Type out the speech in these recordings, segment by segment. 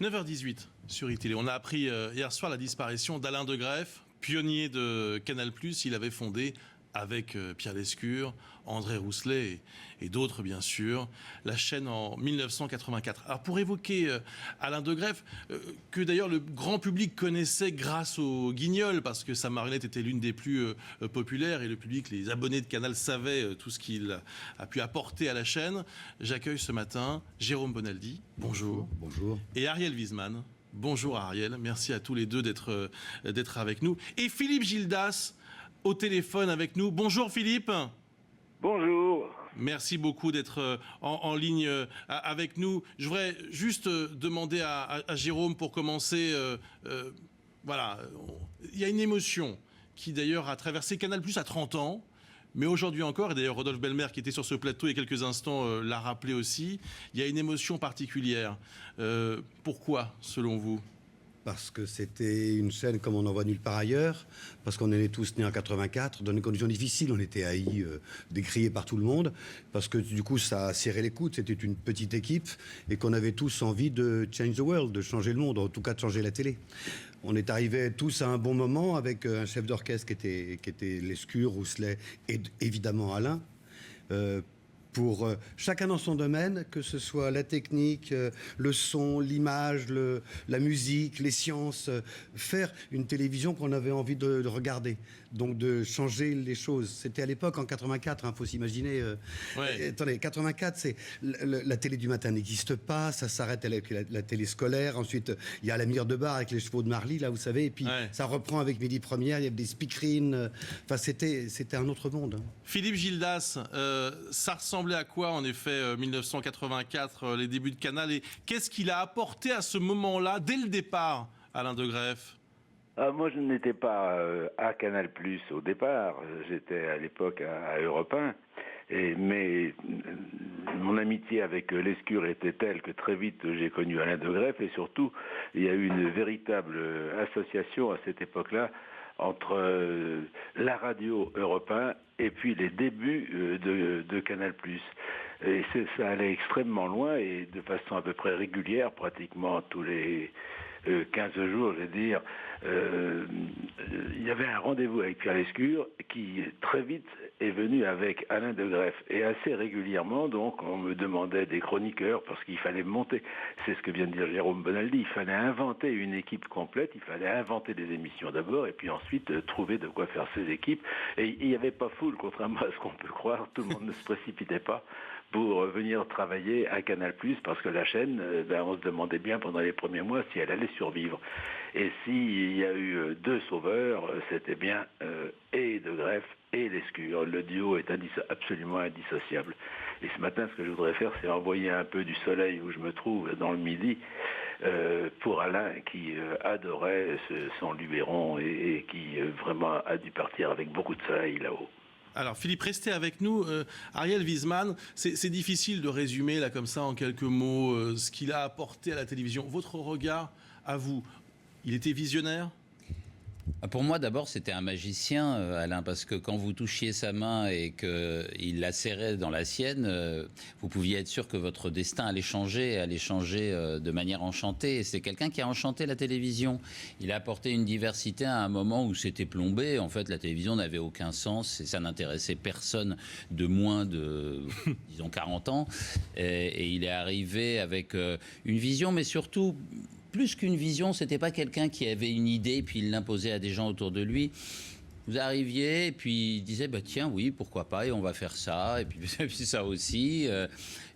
9h18 sur iTélé. On a appris hier soir la disparition d'Alain de Greff, pionnier de Canal+. Il avait fondé avec Pierre Lescure, André Rousselet et d'autres bien sûr, la chaîne en 1984. Alors pour évoquer Alain de Greff, que d'ailleurs le grand public connaissait grâce au Guignol, parce que sa marionnette était l'une des plus populaires et le public, les abonnés de Canal savaient tout ce qu'il a pu apporter à la chaîne. J'accueille ce matin Jérôme Bonaldi, bonjour. Bonjour. Et Ariel Wiesman. Bonjour Ariel, merci à tous les deux d'être avec nous. Et Philippe Gildas, au téléphone avec nous. Bonjour Philippe. Bonjour. Merci beaucoup d'être en ligne avec nous. Je voudrais juste demander à Jérôme pour commencer. Voilà, il y a une émotion qui d'ailleurs a traversé Canal+ à 30 ans. Mais aujourd'hui encore, et d'ailleurs Rodolphe Belmer qui était sur ce plateau il y a quelques instants l'a rappelé aussi, il y a une émotion particulière. Pourquoi, selon vous ? Parce que c'était une chaîne comme on n'en voit nulle part ailleurs, parce qu'on est tous nés en 84, dans des conditions difficiles, on était haïs, décriés par tout le monde, parce que du coup ça a serré les coudes, c'était une petite équipe, et qu'on avait tous envie de change the world, de changer le monde, en tout cas de changer la télé. On est arrivés tous à un bon moment avec un chef d'orchestre qui était Lescure, Rousselet et évidemment Alain, pour chacun dans son domaine, que ce soit la technique, le son, l'image, la musique, les sciences, faire une télévision qu'on avait envie de regarder, donc de changer les choses. C'était à l'époque, en 84, faut s'imaginer. Ouais. Attendez, 84, c'est la télé du matin n'existe pas, ça s'arrête avec la télé scolaire. Ensuite, il y a la mire de bar avec les chevaux de Marly, là, vous savez, et puis ça reprend avec Midi Première, il y avait des speakerines. Enfin, c'était un autre monde. Philippe Gildas, ça ressemblait à quoi, en effet, 1984, les débuts de Canal, et qu'est-ce qu'il a apporté à ce moment-là, dès le départ, Alain de Greff ? Moi, je n'étais pas à Canal+ au départ. J'étais à l'époque à Europe 1. Mais mon amitié avec Lescure était telle que très vite j'ai connu Alain de Greff. Et surtout, il y a eu une véritable association à cette époque-là entre la radio Europe 1 et puis les débuts de Canal+. Et ça allait extrêmement loin et de façon à peu près régulière, pratiquement tous les 15 jours, je vais dire, il y avait un rendez-vous avec Pierre Lescure qui très vite est venu avec Alain de Greff. Et assez régulièrement, donc, on me demandait des chroniqueurs parce qu'il fallait monter, c'est ce que vient de dire Jérôme Bonaldi, il fallait inventer une équipe complète, il fallait inventer des émissions d'abord et puis ensuite trouver de quoi faire ces équipes. Et il n'y avait pas foule, contrairement à ce qu'on peut croire, tout le monde ne se précipitait pas pour venir travailler à Canal+, parce que la chaîne, on se demandait bien pendant les premiers mois si elle allait survivre. Et s'il y a eu deux sauveurs, c'était bien et de Greff et Lescure. Le duo est absolument indissociable. Et ce matin, ce que je voudrais faire, c'est envoyer un peu du soleil où je me trouve, dans le Midi, pour Alain, qui adorait son Luberon et qui vraiment a dû partir avec beaucoup de soleil là-haut. Alors Philippe, restez avec nous. Ariel Wiesman, c'est difficile de résumer là comme ça en quelques mots ce qu'il a apporté à la télévision. Votre regard à vous, il était visionnaire ? Pour moi, d'abord, c'était un magicien, Alain, parce que quand vous touchiez sa main et qu'il la serrait dans la sienne, vous pouviez être sûr que votre destin allait changer de manière enchantée. Et c'est quelqu'un qui a enchanté la télévision. Il a apporté une diversité à un moment où c'était plombé. En fait, la télévision n'avait aucun sens et ça n'intéressait personne de moins de, disons, 40 ans. Et il est arrivé avec une vision, mais surtout... Plus qu'une vision, c'était pas quelqu'un qui avait une idée puis il l'imposait à des gens autour de lui. Vous arriviez et puis il disait tiens oui pourquoi pas et on va faire ça et puis ça aussi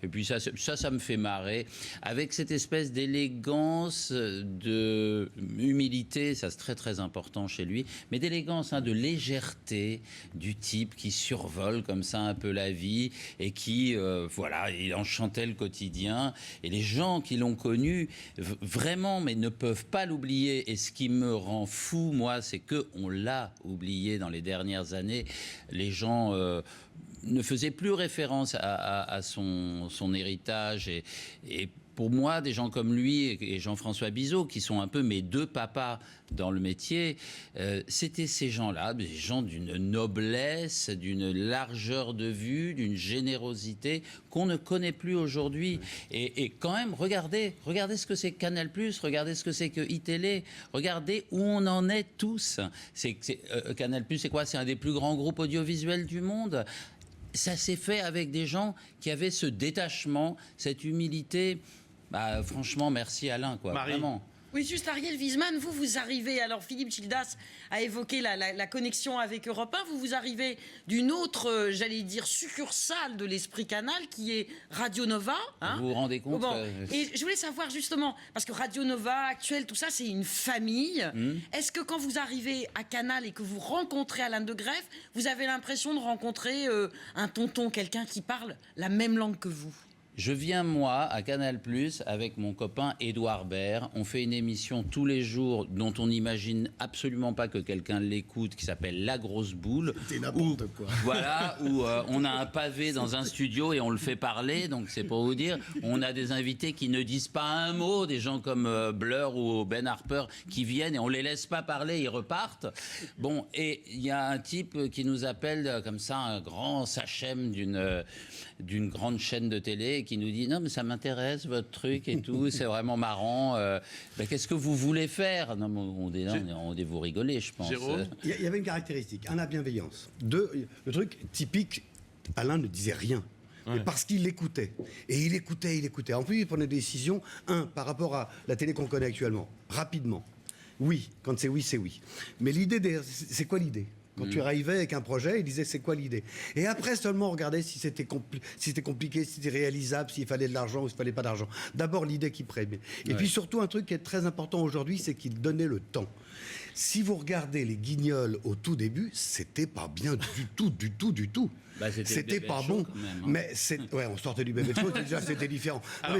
et puis ça me fait marrer avec cette espèce d'élégance, de humilité, ça c'est très très important chez lui, mais d'élégance, de légèreté du type qui survole comme ça un peu la vie et qui il enchantait le quotidien et les gens qui l'ont connu vraiment mais ne peuvent pas l'oublier. Et ce qui me rend fou moi, c'est que on l'a oublié dans les dernières années. Les gens ne faisaient plus référence à son héritage et pour moi, des gens comme lui et Jean-François Bizot, qui sont un peu mes deux papas dans le métier, c'était ces gens-là, des gens d'une noblesse, d'une largeur de vue, d'une générosité qu'on ne connaît plus aujourd'hui. Et quand même, regardez ce que c'est que Canal+, regardez ce que c'est que iTélé, regardez où on en est tous. Canal+, c'est quoi? C'est un des plus grands groupes audiovisuels du monde. Ça s'est fait avec des gens qui avaient ce détachement, cette humilité. Franchement, merci Alain, quoi. Marie. Vraiment. Oui, juste Ariel Wiesmann, vous arrivez, alors Philippe Gildas a évoqué la connexion avec Europe 1, vous arrivez d'une autre, j'allais dire, succursale de l'Esprit Canal, qui est Radio Nova. Hein. Vous vous rendez compte Et je voulais savoir justement, parce que Radio Nova, Actuel, tout ça, c'est une famille. Est-ce que quand vous arrivez à Canal et que vous rencontrez Alain de Greff, vous avez l'impression de rencontrer un tonton, quelqu'un qui parle la même langue que vous? Je viens, moi, à Canal+, avec mon copain Édouard Baird. On fait une émission tous les jours dont on n'imagine absolument pas que quelqu'un l'écoute, qui s'appelle La Grosse Boule. C'est n'importe quoi. Voilà, où on a un pavé dans un studio et on le fait parler. Donc, c'est pour vous dire, on a des invités qui ne disent pas un mot, des gens comme Blur ou Ben Harper qui viennent et on les laisse pas parler, ils repartent. Bon, et il y a un type qui nous appelle comme ça, un grand sachem d'une grande chaîne de télé, qui nous dit non mais ça m'intéresse votre truc et tout, c'est vraiment marrant. Qu'est-ce que vous voulez faire? Non, on dit vous rigolez, je pense. Jérôme, Il y avait une caractéristique, un, la bienveillance. Deux, le truc typique, Alain ne disait rien. Mais parce qu'il écoutait. Et il écoutait. En plus, il prenait des décisions, par rapport à la télé qu'on connaît actuellement, rapidement. Oui, quand c'est oui, c'est oui. Mais l'idée, c'est quoi l'idée? Quand tu arrivais avec un projet, il disait c'est quoi l'idée? Et après seulement regarder si c'était compliqué, si c'était réalisable, s'il fallait de l'argent ou s'il fallait pas d'argent. D'abord l'idée qui prémit. Et puis surtout un truc qui est très important aujourd'hui, c'est qu'il donnait le temps. Si vous regardez les Guignols au tout début, c'était pas bien du tout. C'était pas bon. Même, hein. Mais on sortait du bébé de show, déjà c'était différent. Mais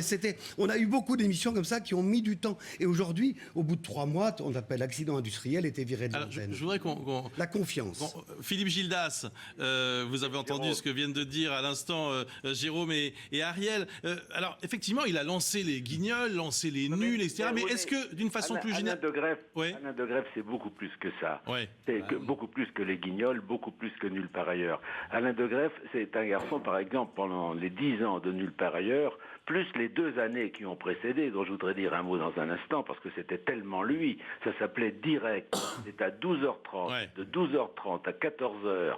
on a eu beaucoup d'émissions comme ça qui ont mis du temps. Et aujourd'hui, au bout de 3 mois, on appelle accident industriel, était viré de l'antenne. je voudrais qu'on... La confiance. Philippe Gildas, vous avez entendu ce que viennent de dire à l'instant Jérôme et Ariel. Alors, effectivement, il a lancé les Guignols, lancé les nuls, etc. Mais est-ce que, d'une façon plus générale... Alain de Greff, c'est beaucoup plus que ça. Ouais. C'est beaucoup plus que les Guignols, beaucoup plus que Nulle part ailleurs. Alain de Greff, c'est un garçon, par exemple, pendant les 10 ans de Nulle part ailleurs, plus les 2 années qui ont précédé, dont je voudrais dire un mot dans un instant, parce que c'était tellement lui, ça s'appelait Direct, c'est à 12h30, de 12h30 à 14h,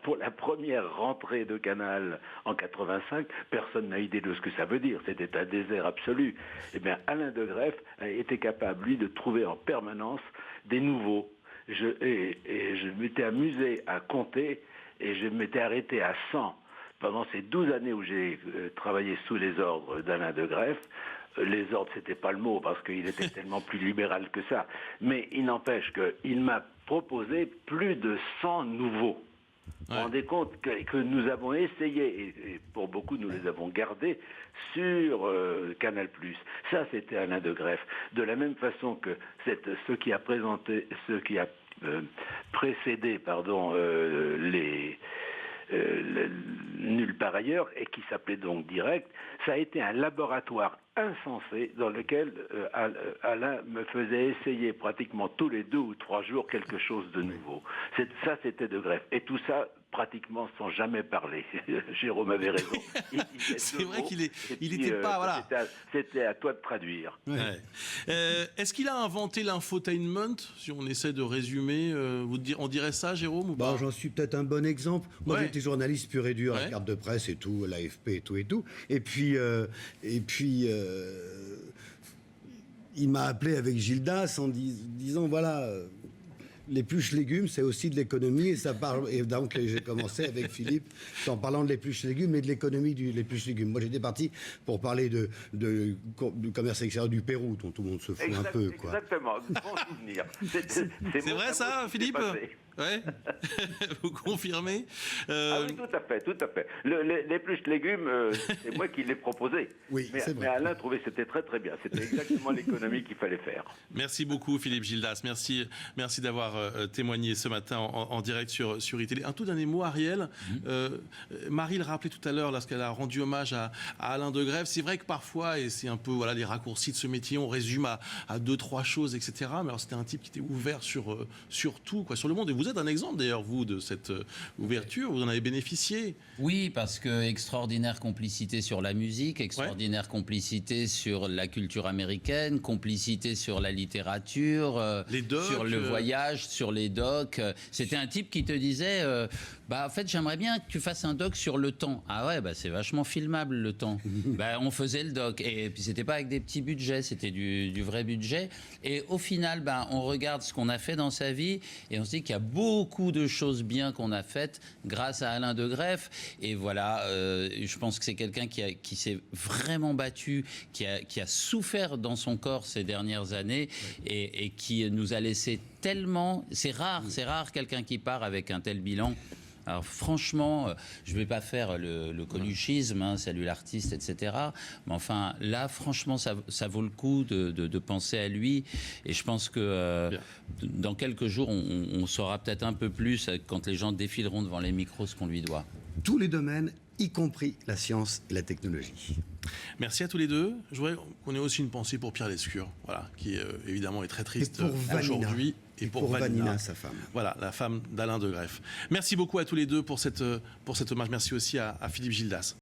pour la première rentrée de Canal en 85, personne n'a idée de ce que ça veut dire. C'était un désert absolu. Eh bien, Alain de Greff était capable, lui, de trouver en permanence des nouveaux. Je m'étais amusé à compter et je m'étais arrêté à 100 pendant ces 12 années où j'ai travaillé sous les ordres d'Alain de Greff. Les ordres, c'était pas le mot, parce qu'il était tellement plus libéral que ça. Mais il n'empêche qu'il m'a proposé plus de 100 nouveaux. Vous vous rendez compte que nous avons essayé, et pour beaucoup, nous les avons gardés sur Canal+. Ça, c'était Alain de Greff. De la même façon que ce qui a précédé les... Nulle part ailleurs, et qui s'appelait donc Direct, ça a été un laboratoire insensé dans lequel Alain me faisait essayer pratiquement tous les 2 ou 3 jours quelque chose de nouveau. Ça, c'était de Greff. Et tout ça, pratiquement sans jamais parler. Jérôme avait raison. C'est vrai qu'il n'était pas... Voilà. C'était à toi de traduire. Ouais. Est-ce qu'il a inventé l'infotainment? Si on essaie de résumer, on dirait ça, Jérôme, ou pas? J'en suis peut-être un bon exemple. Moi, j'étais journaliste pur et dur, à la carte de presse et tout, l'AFP et tout et tout. Et puis il m'a appelé avec Gildas en disant, voilà... L'épluche légumes, c'est aussi de l'économie, et donc j'ai commencé avec Philippe en parlant de l'épluche légumes et de l'économie de l'épluche légumes. Moi, j'étais parti pour parler du commerce extérieur du Pérou, dont tout le monde se fout un peu. Quoi. Exactement, bon souvenir. C'est vrai ça, Philippe? Ouais. Vous confirmez Ah oui, tout à fait, tout à fait. L'épluche légumes, c'est moi qui l'ai proposé. Oui, mais, c'est vrai. mais Alain trouvait que c'était très très bien. C'était exactement l'économie qu'il fallait faire. Merci beaucoup Philippe Gildas, merci d'avoir témoigné ce matin en direct sur iTélé. Un tout dernier mot, Ariel. Marie le rappelait tout à l'heure lorsqu'elle a rendu hommage à Alain de Grève. C'est vrai que parfois, et c'est un peu les raccourcis de ce métier, on résume à 2-3 choses, etc. Mais alors c'était un type qui était ouvert sur tout, sur le monde. Et vous êtes un exemple d'ailleurs, vous, de cette ouverture. Vous en avez bénéficié. Oui, parce que extraordinaire complicité sur la musique, extraordinaire complicité sur la culture américaine, complicité sur la littérature, Les docs, sur le voyage, sur les docs. C'était un type qui te disait, en fait, j'aimerais bien que tu fasses un doc sur le temps. Ah ouais, c'est vachement filmable le temps. On faisait le doc. Et puis c'était pas avec des petits budgets, c'était du vrai budget. Et au final, on regarde ce qu'on a fait dans sa vie et on se dit qu'il y a beaucoup de choses bien qu'on a faites grâce à Alain de Greff. Et voilà, je pense que c'est quelqu'un qui s'est vraiment battu, qui a souffert dans son corps ces dernières années et qui nous a laissé tellement... C'est rare quelqu'un qui part avec un tel bilan. Alors franchement, je ne vais pas faire le coluchisme, salut l'artiste, etc. Mais enfin, là, franchement, ça vaut le coup de penser à lui. Et je pense que dans quelques jours, on saura peut-être un peu plus quand les gens défileront devant les micros ce qu'on lui doit. Tous les domaines, y compris la science et la technologie. Merci à tous les deux. Je voudrais qu'on ait aussi une pensée pour Pierre Lescure, qui évidemment est très triste aujourd'hui. Et pour Vanina, sa femme. Voilà, la femme d'Alain de Greff. Merci beaucoup à tous les deux pour cet hommage. Merci aussi à Philippe Gildas.